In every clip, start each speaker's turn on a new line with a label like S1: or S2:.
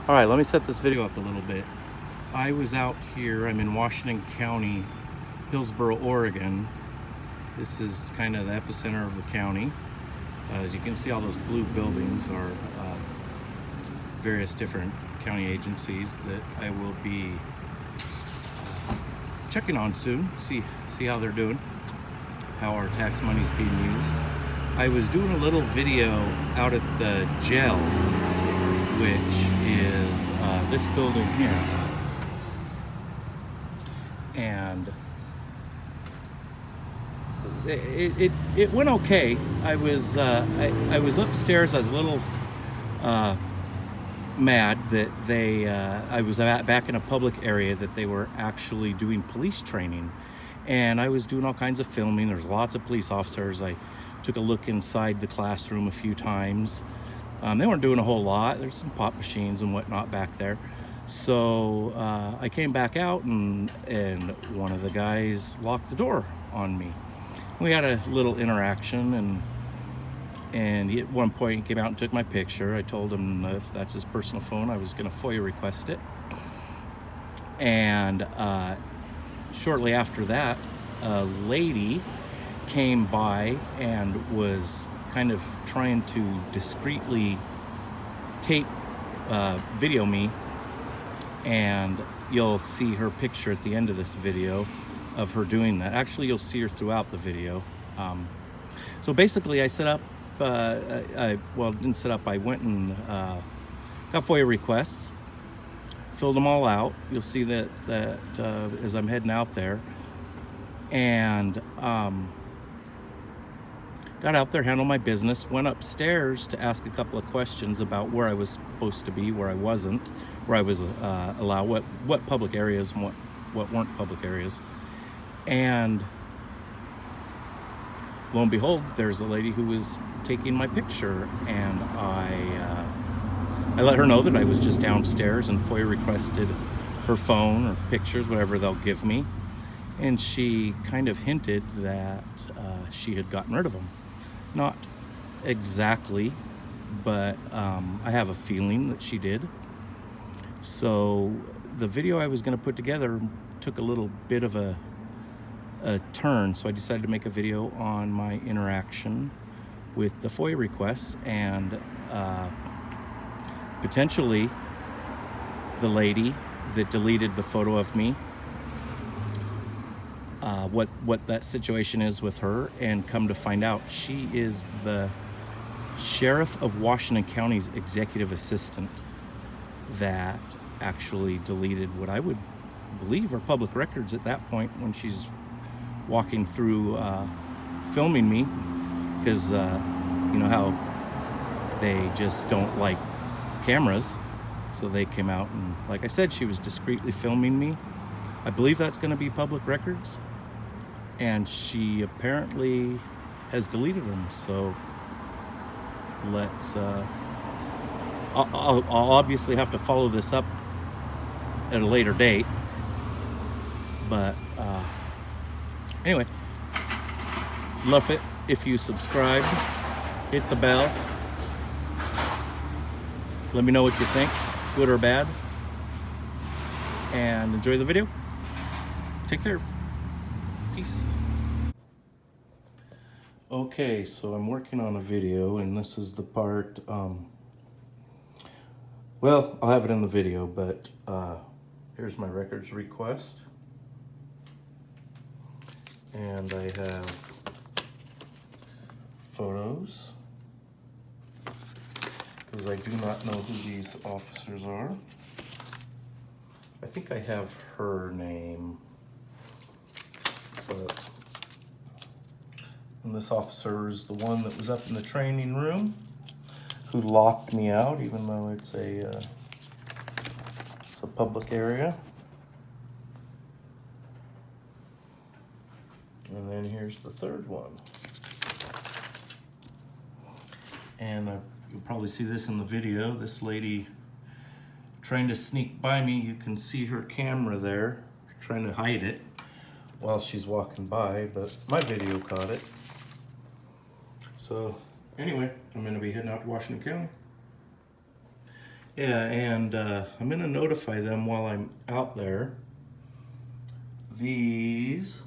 S1: All right, let me set this video up a little bit. I was out here, I'm in Washington County, Hillsboro, Oregon. This is kind of the epicenter of the county. As you can see, all those blue buildings are various different county agencies that I will be checking on soon, see how they're doing, how our tax money is being used. I was doing a little video out at the jail, which is this building here, and it went okay. I was upstairs. I was a little mad that I was back in a public area that they were actually doing police training, and I was doing all kinds of filming. There's lots of police officers. I took a look inside the classroom a few times. They weren't doing a whole lot. There's some pop machines and whatnot back there. So I came back out, and one of the guys locked the door on me. We had a little interaction, and he, at one point, he came out and took my picture. I told him if that's his personal phone, I was going to FOIA request it. And shortly after that, a lady came by and was kind of trying to discreetly tape video me, and you'll see her picture at the end of this video of her doing that. Actually, you'll see her throughout the video. So basically, I set up, didn't set up, I went and got FOIA requests, filled them all out. You'll see that as I'm heading out there, and got out there, handled my business, went upstairs to ask a couple of questions about where I was supposed to be, where I wasn't, where I was allowed, what public areas and what weren't public areas. And lo and behold, there's a lady who was taking my picture, and I let her know that I was just downstairs and FOIA requested her phone or pictures, whatever they'll give me. And she kind of hinted that she had gotten rid of them. Not exactly, but I have a feeling that she did. So the video I was going to put together took a little bit of a turn, so I decided to make a video on my interaction with the FOIA requests, and potentially the lady that deleted the photo of me, what that situation is with her. And come to find out, she is the sheriff of Washington County's executive assistant that actually deleted what I would believe are public records at that point when she's walking through filming me, because you know how they just don't like cameras. So they came out, and like I said, she was discreetly filming me. I believe that's going to be public records, and she apparently has deleted them. So let's I'll obviously have to follow this up at a later date, but anyway, love it if you subscribe, hit the bell, let me know what you think, good or bad, and enjoy the video. Take care. Peace. Okay, so I'm working on a video, and this is the part, well, I'll have it in the video, but here's my records request. And I have photos, because I do not know who these officers are. I think I have her name, but, and this officer is the one that was up in the training room who locked me out, even though it's a public area. And then here's the third one. And you'll probably see this in the video. This lady trying to sneak by me. You can see her camera there, trying to hide it while she's walking by, but my video caught it. So anyway, I'm going to be heading out to Washington County. Yeah, and I'm going to notify them while I'm out there. These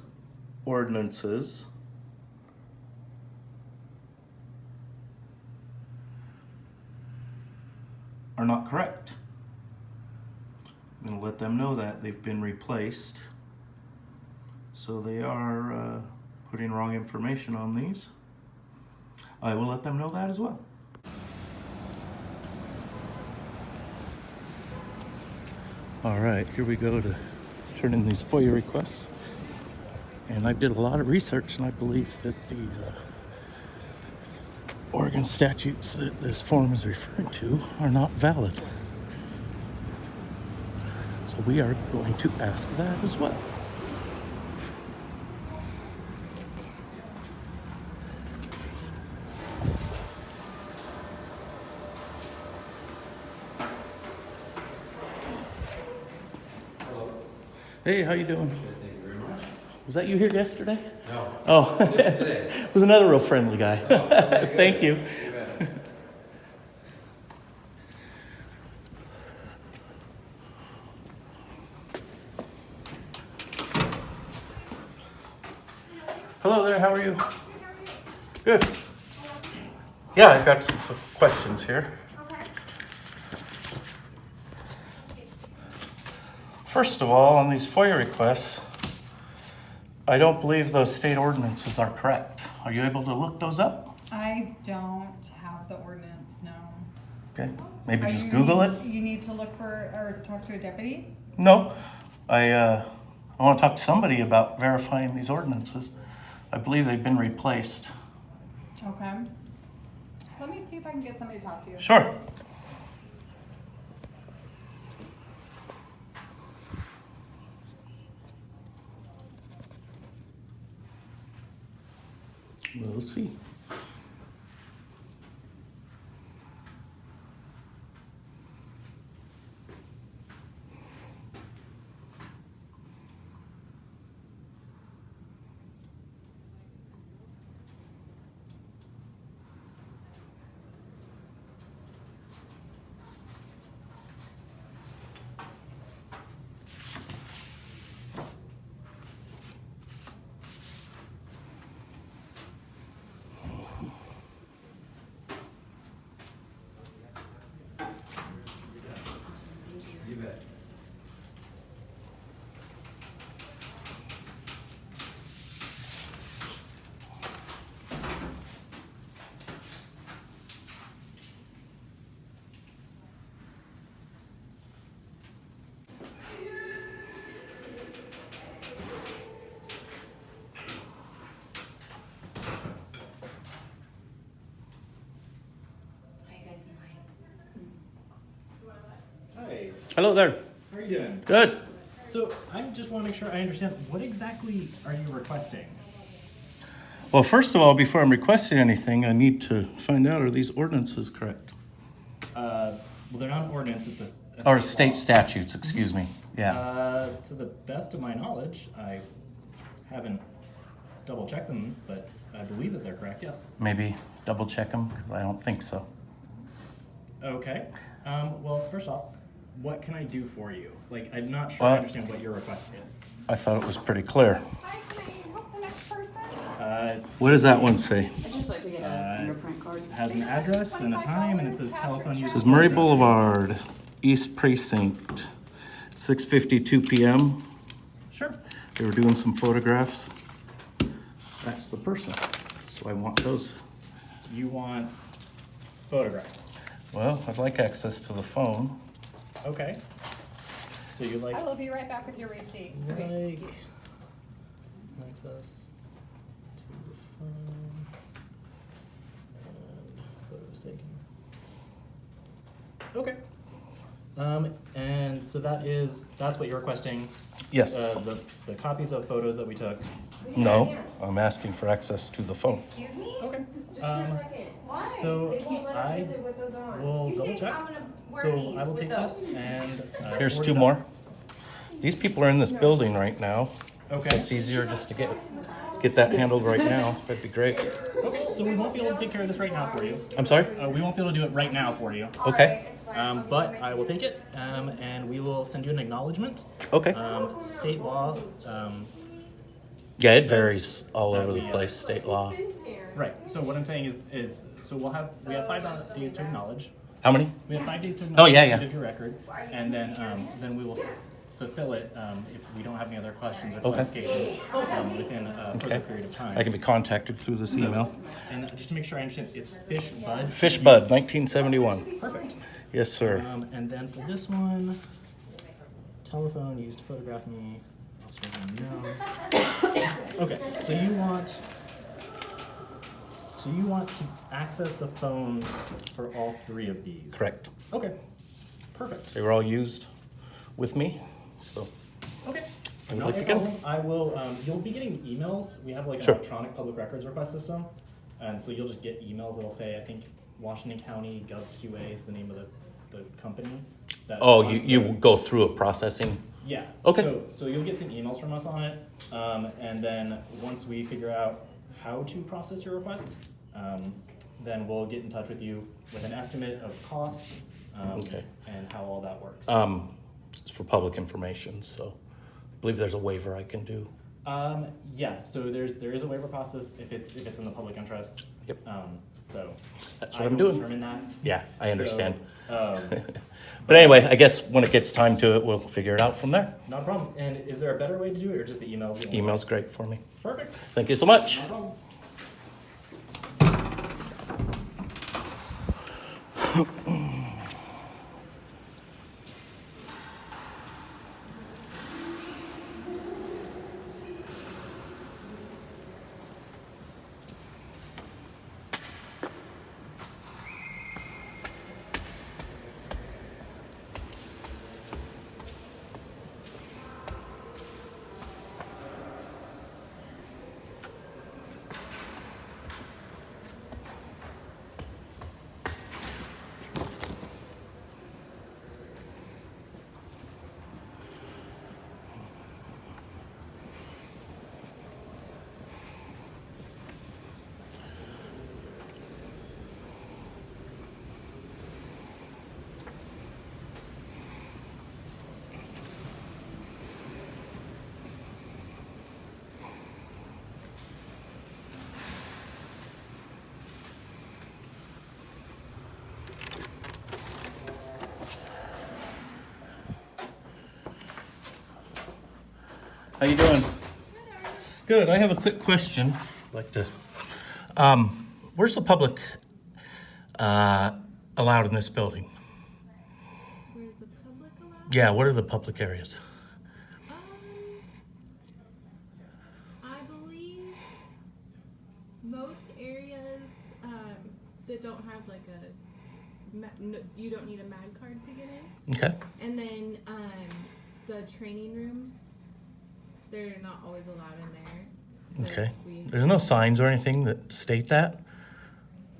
S1: ordinances are not correct. I'm going to let them know that they've been replaced. So they are putting wrong information on these. I will let them know that as well. All right, here we go to turn in these FOIA requests. And I did a lot of research, and I believe that the Oregon statutes that this form is referring to are not valid. So we are going to ask that as well. Hey, how you doing?
S2: Good, thank you very much.
S1: Was that you here yesterday?
S2: No.
S1: Oh,
S2: Just today.
S1: it was another real friendly guy.
S2: Oh, okay,
S1: Thank you.
S2: You bet.
S1: Hello there, how are you? Good. Yeah, I've got some questions here. First of all, on these FOIA requests, I don't believe those state ordinances are correct. Are you able to look those up?
S3: I don't have the ordinance, no.
S1: Okay, maybe
S3: Are
S1: just
S3: you
S1: Google
S3: need-
S1: it?
S3: You need to look for, or talk to a deputy?
S1: No, I want to talk to somebody about verifying these ordinances. I believe they've been replaced.
S3: Okay. Let me see if I can get somebody to talk to you.
S1: Sure. We'll see.
S2: You bet.
S4: Are you guys in line?
S5: Hi,
S1: Hello there.
S5: how are you doing?
S1: Good.
S5: So I just want to make sure I understand, what exactly are you requesting?
S1: Well, first of all, before I'm requesting anything, I need to find out, are these ordinances correct?
S5: Well, they're not an ordinance, it's a
S1: Or
S5: law.
S1: state statutes, excuse me. Yeah.
S5: To the best of my knowledge, I haven't double checked them, but I believe that they're correct, yes.
S1: Maybe double check them, 'cause I don't think so.
S5: Okay, well, first off, what can I do for you? Like, I'm not sure
S1: Well-
S5: I understand what your request is.
S1: I thought it was pretty clear.
S3: Hi, can I help the next person?
S1: What does that one say?
S4: I'd just like to get a fingerprint card.
S5: It has an address and a time, and it says telephone
S1: It
S5: use.
S1: says Murray Boulevard, East Precinct, 6:52 p.m.
S5: Sure.
S1: They were doing some photographs. That's the person. So I want those.
S5: You want photographs.
S1: Well, I'd like access to the phone.
S5: Okay. So you like
S3: I will be right back with your receipt.
S5: like access to the phone and photos taken. Okay. And so that's what you're requesting.
S1: Yes.
S5: The copies of photos that we took.
S1: No, I'm asking for access to the phone.
S4: Excuse me?
S5: Okay.
S4: Just for a second. Why?
S5: So
S4: They won't let us
S5: I
S4: visit with those on.
S5: will
S4: You
S5: double
S4: think
S5: check.
S4: I'm gonna wear
S5: So
S4: these
S5: I will
S4: with
S5: take
S4: those?
S5: this and.
S1: Here's
S5: forward
S1: two
S5: it up.
S1: more. These people are in this building right now.
S5: Okay.
S1: It's easier just to get that handled right now. That'd be great.
S5: Okay, so we won't be able to take care of this right now for you.
S1: I'm sorry?
S5: We won't be able to do it right now for you.
S1: Okay.
S5: But I will take it, and we will send you an acknowledgement.
S1: Okay.
S5: State law,
S1: Yeah, it varies all
S5: that
S1: over the
S5: we,
S1: place, state law.
S5: right. So what I'm saying is so we have 5 days to acknowledge.
S1: How many?
S5: We have 5 days to
S1: Oh,
S5: acknowledge
S1: yeah,
S5: the
S1: yeah.
S5: end of your record, and then we will fulfill it if we don't have any other questions or
S1: Okay.
S5: clarifications within a further
S1: Okay.
S5: period of time.
S1: I can be contacted through this email.
S5: And just to make sure I understand, it's Fish Bud.
S1: Fish Bud, 1971.
S5: Perfect.
S1: Yes, sir.
S5: And then for this one, telephone used to photograph me. No. Okay, so you want to access the phone for all 3 of these.
S1: Correct.
S5: Okay. Perfect.
S1: They were all used with me, so.
S5: Okay.
S1: I would
S5: Not
S1: like
S5: a
S1: to go.
S5: problem. I will. You'll be getting emails. We have like an
S1: Sure.
S5: electronic public records request system, and so you'll just get emails that'll say, I think Washington County GovQA is the name of the company. That
S1: Oh,
S5: runs
S1: you
S5: the-
S1: go through a processing?
S5: Yeah.
S1: Okay.
S5: So you'll get some emails from us on it, and then once we figure out how to process your request, then we'll get in touch with you with an estimate of cost,
S1: Okay.
S5: and how all that works.
S1: It's for public information, so I believe there's a waiver I can do.
S5: Yeah, so there is a waiver process if it's in the public interest.
S1: Yep.
S5: So
S1: That's
S5: I
S1: what I'm
S5: will
S1: doing.
S5: determine that.
S1: Yeah, I understand.
S5: So,
S1: But anyway, I guess when it gets time to it, we'll figure it out from there.
S5: not a problem. And is there a better way to do it, or just the emails? the only way?
S1: Email's great for me.
S5: Perfect.
S1: Thank you so much.
S5: Not a problem.
S1: How you doing? Good. I have a quick question. I'd like to. Where's the public allowed in this building?
S6: Where's the public allowed?
S1: Yeah. What are the public areas?
S6: I believe most areas that don't have like you don't need a mag card to get in.
S1: Okay.
S6: And then the training rooms, they're not always allowed in there. but
S1: Okay.
S6: we-
S1: There's no signs or anything that state that.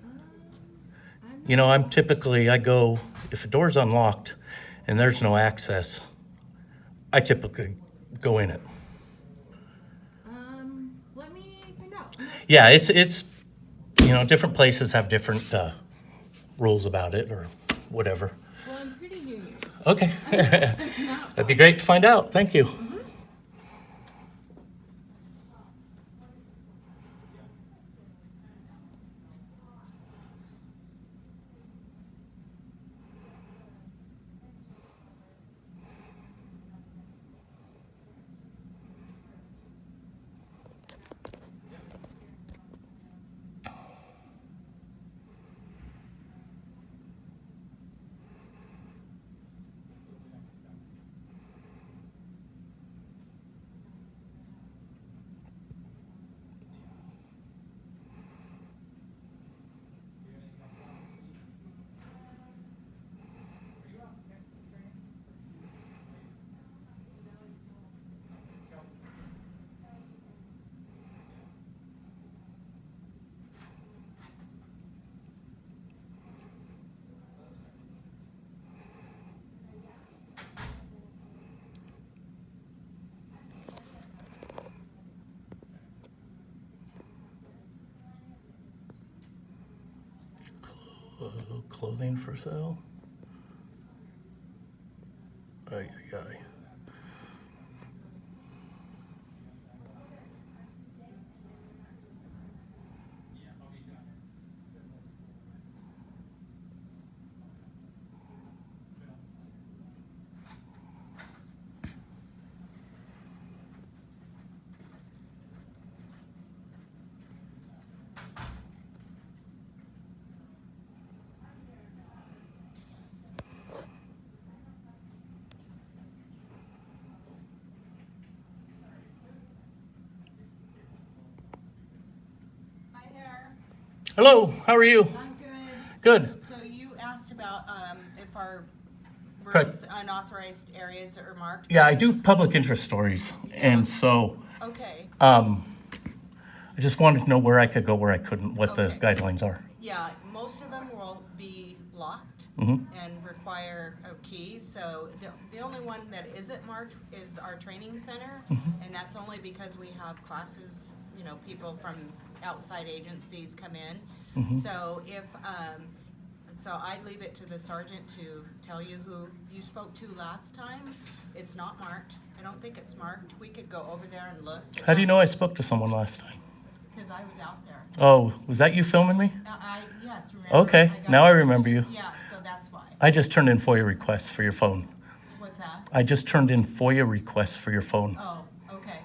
S6: I'm
S1: You know, I'm typically I go if a door's unlocked and there's no access. I typically go in it.
S6: let me find out.
S1: Yeah, it's you know, different places have different rules about it or whatever.
S6: Well, I'm pretty new here.
S1: Okay.
S6: Not
S1: That'd be great to find out. Thank you. Clothing for sale. Ay, ay, ay.
S3: Hi there.
S1: Hello, how are you?
S3: I'm good.
S1: Good.
S3: So you asked about if our
S1: Correct.
S3: rooms, unauthorized areas are marked?
S1: Yeah, I do public interest stories, and so
S3: Okay.
S1: I just wanted to know where I could go, where I couldn't, what the
S3: Okay.
S1: guidelines are.
S3: Yeah, most of them will be locked
S1: Mhm.
S3: and require a key. So the only one that isn't marked is our training center. And that's only because we have classes, you know, people from outside agencies come in. So if, so I leave it to the sergeant to tell you who you spoke to last time. It's not marked. I don't think it's marked. We could go over there and look.
S1: How do you know I spoke to someone last time?
S3: Because I was out there.
S1: Oh, was that you filming me?
S3: Yes, remember?
S1: Okay,
S3: got
S1: now I
S3: your
S1: remember
S3: picture.
S1: you.
S3: Yeah, so that's why.
S1: I just turned in FOIA requests for your phone.
S3: What's that?
S1: I just turned in FOIA requests for your phone.
S3: Oh, okay.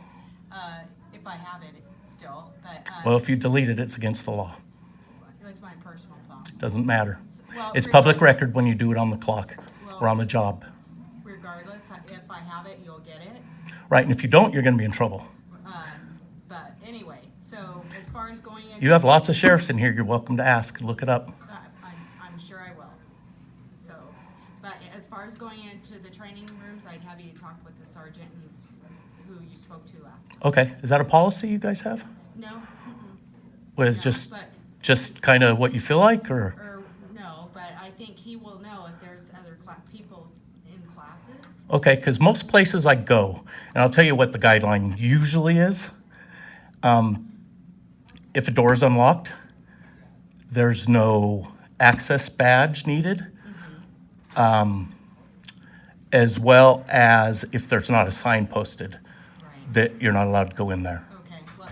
S3: If I have it still, but,
S1: Well, if you delete it, it's against the law.
S3: it's my personal phone.
S1: Doesn't matter.
S3: Well,
S1: It's public
S3: regardless-
S1: record when you do it on the clock or on the job.
S3: Regardless, if I have it, you'll get it.
S1: Right, and if you don't, you're gonna be in trouble.
S3: But anyway, so as far as going in.
S1: You have lots of sheriffs in here. You're welcome to ask. Look it up.
S3: I'm sure I will. So, but as far as going into the training rooms, I'd have you talk with the sergeant and who you spoke to last.
S1: Okay, is that a policy you guys have?
S3: No? Mm-mm.
S1: What is
S3: No,
S1: just,
S3: but-
S1: just kind of what you feel like, or?
S3: Or, no, but I think he will know if there's other people in classes.
S1: Okay, because most places I go, and I'll tell you what the guideline usually is. If a door is unlocked, there's no access badge needed. As well as if there's not a sign posted
S3: Right.
S1: that you're not allowed to go in there.
S3: Okay, well,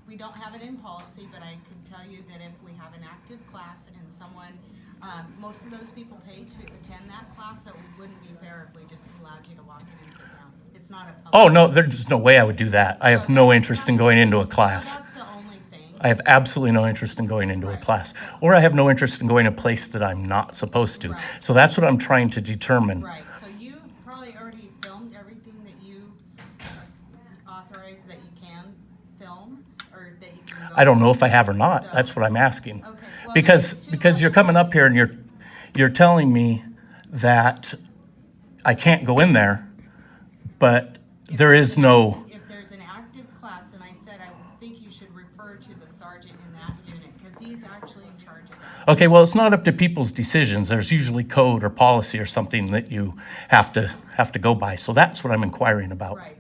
S3: we don't have it in policy, but I could tell you that if we have an active class and someone, most of those people pay to attend that class, so it wouldn't be fair if we just allowed you to walk in and sit down. It's not a public.
S1: Oh, no, there's no way I would do that. I have no interest in going into a class.
S3: That's the only thing.
S1: I have absolutely no interest in going into a class. Or I have no interest in going to a place that I'm not supposed to.
S3: Right.
S1: So that's what I'm trying to determine.
S3: Right, so you probably already filmed everything that you authorized that you can film, or that you can go.
S1: I don't know if I have or not. That's what I'm asking.
S3: Okay, well,
S1: Because,
S3: there's two
S1: because you're coming up here and you're telling me that I can't go in there, but there is no,
S3: If there's an active class, and I said I think you should refer to the sergeant in that unit, because he's actually in charge of that.
S1: okay, well, it's not up to people's decisions. There's usually code or policy or something that you have to go by. So that's what I'm inquiring about.
S3: Right,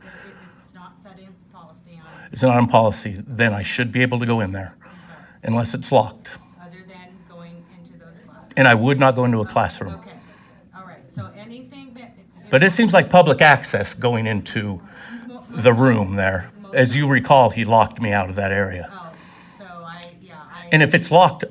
S3: it's not set in policy on,
S1: It's not on policy, then I should be able to go in there unless it's locked.
S3: other than going into those classes.
S1: And I would not go into a classroom.
S3: Okay, all right, so anything that.
S1: But it seems like public access going into the room there. As you recall, he locked me out of that area.
S3: Oh, so
S1: And if it's locked,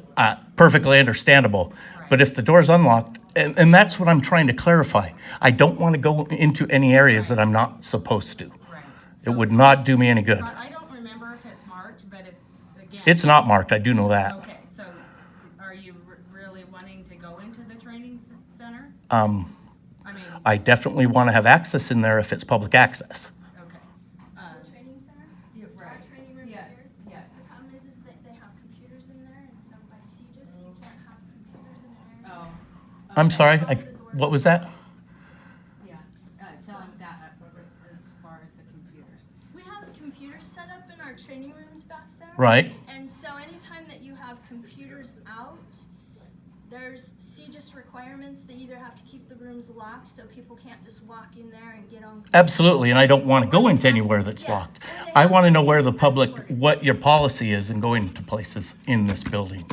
S1: perfectly understandable. But if the door's unlocked, and that's what I'm trying to clarify. I don't want to go into any areas that I'm not supposed to.
S3: Right.
S1: It would not do me any good.
S3: I don't remember if it's marked, but if, again.
S1: It's not marked, I do know that.
S3: Okay, so are you really wanting to go into the training center? I mean,
S1: I definitely want to have access in there if it's public access.
S3: okay.
S4: Training center?
S3: Yeah, right.
S4: Our training room
S3: Yes,
S4: here?
S3: yes.
S4: The problem is that they have computers in there, and so by CJIS, you can't have computers in an area.
S3: Oh.
S1: I'm sorry, what was that?
S3: Yeah, tell him that as far as the computers.
S4: We have computers set up in our training rooms back there.
S1: Right.
S4: And so anytime that you have computers out, there's CJIS requirements. They either have to keep the rooms locked so people can't just walk in there and get on.
S1: Absolutely, and I don't want to go into anywhere that's
S4: Yeah.
S1: locked. I want to know where the public, what your policy is in going to places in this building.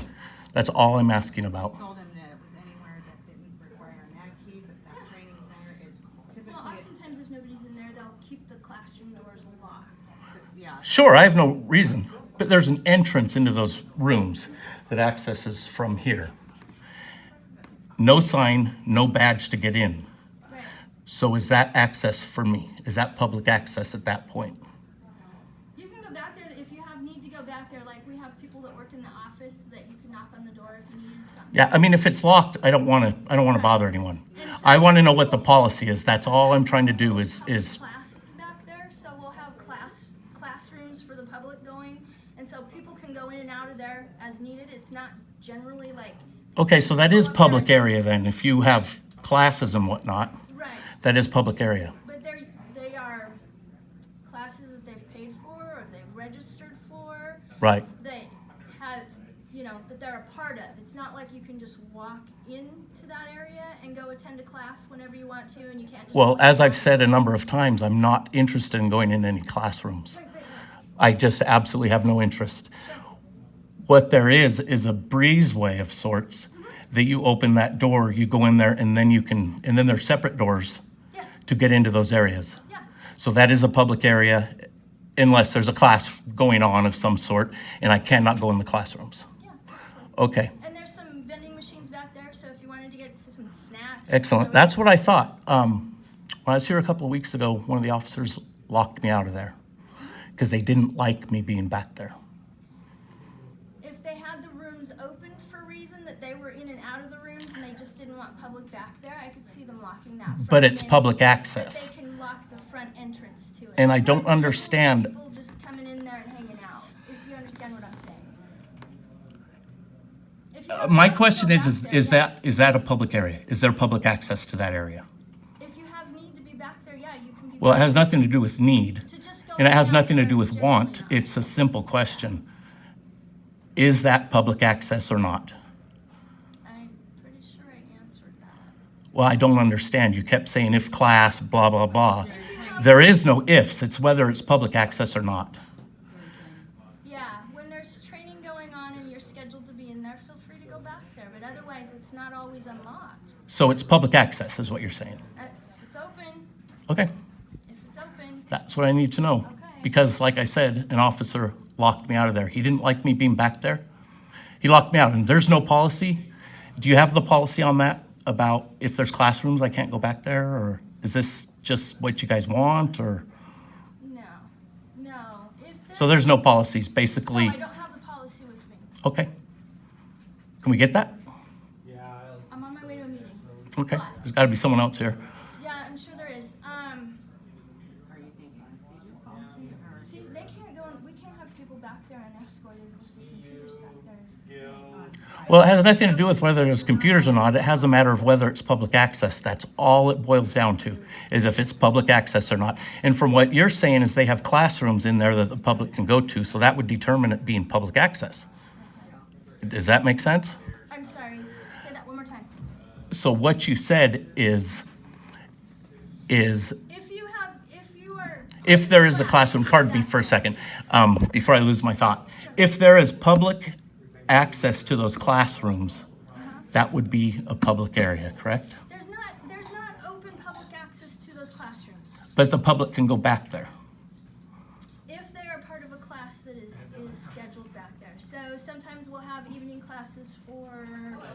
S1: That's all I'm asking about.
S3: Told him that it was anywhere that didn't require an ag key, but that training center is
S4: keep the classroom doors locked.
S3: Yeah.
S1: Sure, I have no reason, but there's an entrance into those rooms that accesses from here. No sign, no badge to get in.
S4: Right.
S1: So is that access for me? Is that public access at that point?
S4: You can go back there if you have need to go back there, like we have people that work in the office that you can knock on the door if you needed something.
S1: Yeah, I mean, if it's locked, I don't want to bother anyone. I want to know what the policy is. That's all I'm trying to do is
S4: Classes back there, so we'll have classrooms for the public going, and so people can go in and out of there as needed. It's not generally like.
S1: okay, so that is public area then. If you have classes and whatnot,
S4: Right,
S1: that is public area.
S4: but they are classes that they've paid for or they've registered for.
S1: Right.
S4: They have, that they're a part of. It's not like you can just walk into that area and go attend a class whenever you want to, and you can't just.
S1: Well,
S4: walk
S1: as
S4: in.
S1: I've said a number of times, I'm not interested in going in any classrooms.
S4: Right, right, right.
S1: I just absolutely have no interest. What there is a breezeway of sorts that you open that door, you go in there, and then there's separate doors
S4: Yes,
S1: to get into those areas.
S4: yeah,
S1: So that is a public area unless there's a class going on of some sort and I cannot go in the classrooms.
S4: yeah.
S1: Okay,
S4: And there's some vending machines back there, so if you wanted to get some snacks.
S1: excellent. That's what I thought. When I was here a couple of weeks ago, one of the officers locked me out of there because they didn't like me being back there.
S4: If they had the rooms open for a reason that they were in and out of the rooms and they just didn't want public back there, I could see them locking that front.
S1: But it's
S4: in.
S1: public
S4: But
S1: access.
S4: they can lock the front entrance to it.
S1: And I
S4: It's
S1: don't
S4: not
S1: understand-
S4: People just coming in there and hanging out, if you understand what I'm saying. If you have
S1: My
S4: need to
S1: question
S4: go
S1: is
S4: back there,
S1: is that a public area? Is there public access to that area?
S4: If you have need to be back there, yeah, you can be.
S1: Well, it
S4: back
S1: has nothing to do with need,
S4: to just go
S1: and it has
S4: in and out
S1: nothing to
S4: there
S1: do with
S4: is generally
S1: want.
S4: not.
S1: It's a simple question. Is that public access or not?
S4: I'm pretty sure I answered that.
S1: Well, I don't understand. You kept saying if class, blah, blah, blah. There is no ifs. It's whether it's public access or not.
S4: Yeah, when there's training going on and you're scheduled to be in there, feel free to go back there, but otherwise, it's not always unlocked.
S1: So it's public access is what you're saying.
S4: If it's open,
S1: Okay,
S4: if it's open,
S1: that's what I need to know.
S4: Okay.
S1: Because like I said, an officer locked me out of there. He didn't like me being back there. He locked me out, and there's no policy. Do you have the policy on that about if there's classrooms, I can't go back there? Or is this just what you guys want, or?
S4: no, no. If
S1: So there's no policies,
S4: No,
S1: basically.
S4: I don't have the policy with me.
S1: Okay. Can we get that?
S4: I'm on my way to a meeting.
S1: Okay,
S4: But,
S1: there's gotta be someone else here.
S4: yeah, I'm sure there is.
S3: Are you thinking of CJ's policy or?
S4: See, they can't go, we can't have people back there unescorted with the computers back there.
S1: Well, it has nothing to do with whether there's computers or not. It has a matter of whether it's public access. That's all it boils down to, is if it's public access or not. And from what you're saying is they have classrooms in there that the public can go to, so that would determine it being public access. Does that make sense?
S4: I'm sorry, say that one more time.
S1: So what you said is
S4: If you are.
S1: if there is a classroom, pardon me for a second, before I lose my thought. If there is public access to those classrooms, that would be a public area, correct?
S4: There's not open public access to those classrooms.
S1: But the public can go back there.
S4: If they are part of a class that is scheduled back there. So sometimes we'll have evening classes for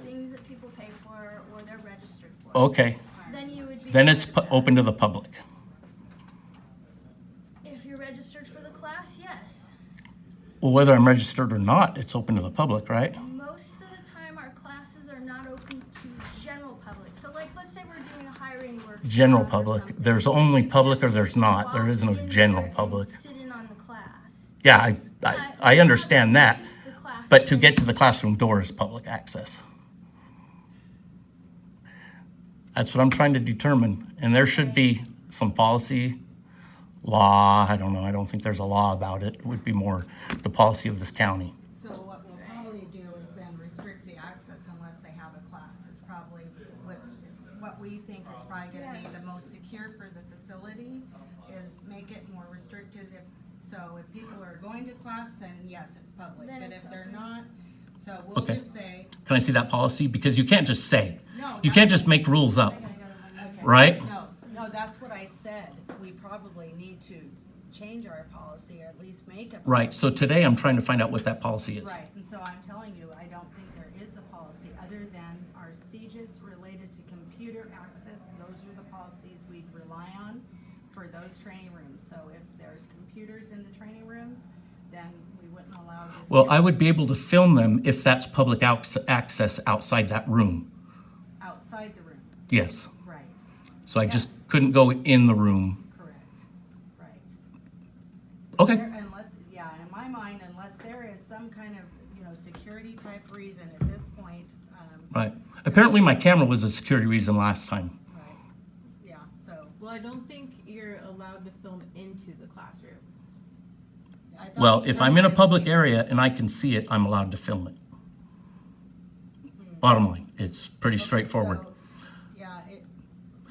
S4: things that people pay for or they're registered for.
S1: Okay,
S4: Then you would be.
S1: then it's
S4: able to-
S1: open to the public.
S4: If you're registered for the class, yes.
S1: Well, whether I'm registered or not, it's open to the public, right?
S4: Most of the time, our classes are not open to general public. So like, let's say we're doing a hiring workshop.
S1: General
S4: or
S1: public.
S4: something.
S1: There's only public or there's
S4: You
S1: not. There
S4: walk
S1: is no
S4: in
S1: general
S4: there and
S1: public.
S4: Sit in on the class.
S1: Yeah,
S4: But
S1: I
S4: you
S1: understand
S4: have
S1: that.
S4: to use the classroom.
S1: But to get to the classroom door is public access. That's what I'm trying to determine. And there should be some policy, law, I don't know, I don't think there's a law about it. It would be more the policy of this county.
S3: So what we'll probably do is then restrict the access unless they have a class. It's probably what we think is probably gonna be the most secure for the facility is make it more restricted so if people are going to class, then yes, it's public.
S4: Then
S3: But
S4: it's
S3: if they're
S4: open.
S3: not, so we'll
S1: Okay.
S3: just say,
S1: Can I see that policy? Because you can't just say.
S3: no.
S1: You can't just make rules up,
S3: Okay.
S1: right?
S3: No, No, that's what I said. We probably need to change our policy, or at least make a.
S1: Right, so today I'm trying to find out what that policy is.
S3: Right, and so I'm telling you, I don't think there is a policy other than our sieges related to computer access. Those are the policies we'd rely on for those training rooms. So if there's computers in the training rooms, then we wouldn't allow this.
S1: Well, I would be able to film them if that's public access outside that room.
S3: Outside the room,
S1: Yes.
S3: right,
S1: So I
S3: Yeah.
S1: just couldn't go in the room.
S3: correct, right.
S1: Okay.
S3: Unless, yeah, in my mind, unless there is some kind of, security type reason at this point,
S1: Right. Apparently my camera was a security reason last time.
S3: right, yeah, so.
S6: Well, I don't think you're allowed to film into the classrooms.
S3: I thought
S1: Well,
S3: we
S1: if
S3: were
S1: I'm in a
S3: allowed
S1: public
S3: to-
S1: area and I can see it, I'm allowed to film it. Bottom line, it's pretty
S3: Okay,
S1: straightforward.
S3: so, yeah,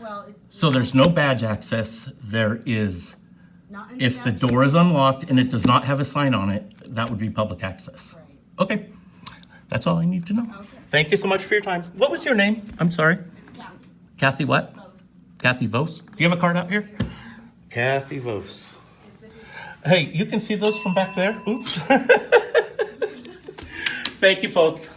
S3: well.
S1: So there's no badge access. There is,
S3: Not in the
S1: if the
S3: badge-
S1: door is unlocked and it does not have a sign on it, that would be public access.
S3: Right,
S1: Okay, that's all I need to know.
S3: Okay.
S1: Thank you so much for your time. What was your name? I'm sorry.
S3: it's Kathy.
S1: Kathy what? Kathy Vos? Do you have a card out here? Kathy Vos. Hey, you can see those from back there? Oops. Thank you, folks.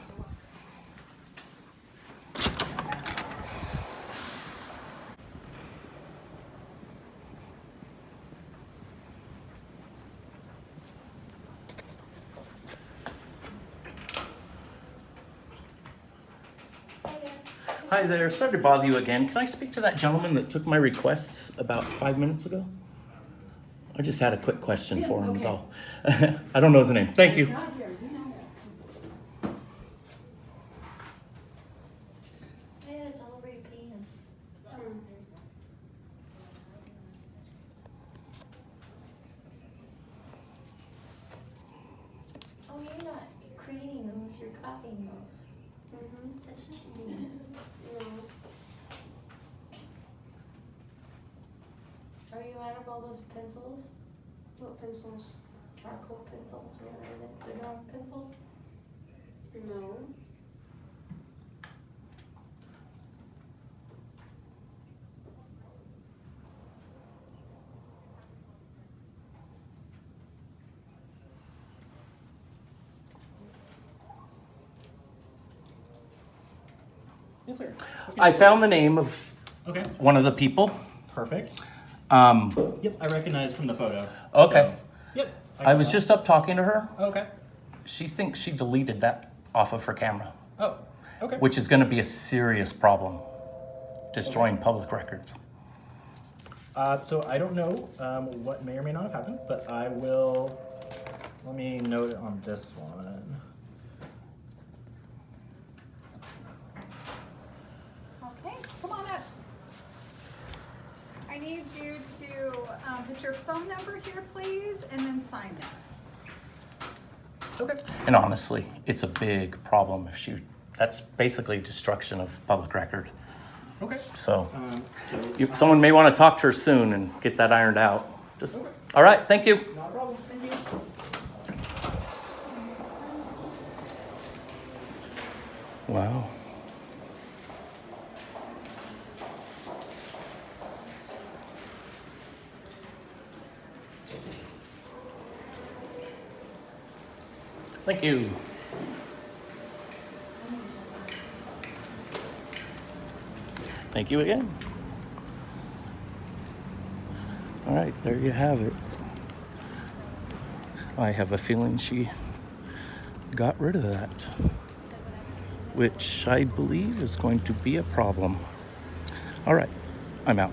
S1: Hi there, sorry to bother you again. Can I speak to that gentleman that took my requests about 5 minutes ago? I just had a quick question for him, is all. I don't know his name. Thank you.
S7: Yeah, it's all over your pants. Oh, you're not creating those, you're copying those. That's cheating. Are you out of all those pencils? What pencils? Charcoal pencils, they're not pencils? No.
S5: Yes, sir.
S1: I found the name of
S5: Okay,
S1: one of the people.
S5: perfect.
S1: Um,
S5: Yep, I recognize from the photo.
S1: Okay.
S5: So, yep.
S1: I was just up talking to her.
S5: Okay.
S1: She thinks she deleted that off of her camera,
S5: Oh, okay.
S1: which is going to be a serious problem, destroying public records.
S5: So I don't know what may or may not have happened, but I will, let me note it on this one.
S8: Okay, come on up. I need you to put your phone number here, please, and then sign that.
S5: Okay.
S1: And honestly, it's a big problem if that's basically destruction of public record.
S5: Okay.
S1: So
S5: So,
S1: someone may want to talk to her soon and get that ironed out. Just, all right, thank you.
S5: not a problem, thank you.
S1: Wow. Thank you. Thank you again. All right, there you have it. I have a feeling she got rid of that, which I believe is going to be a problem. All right, I'm out.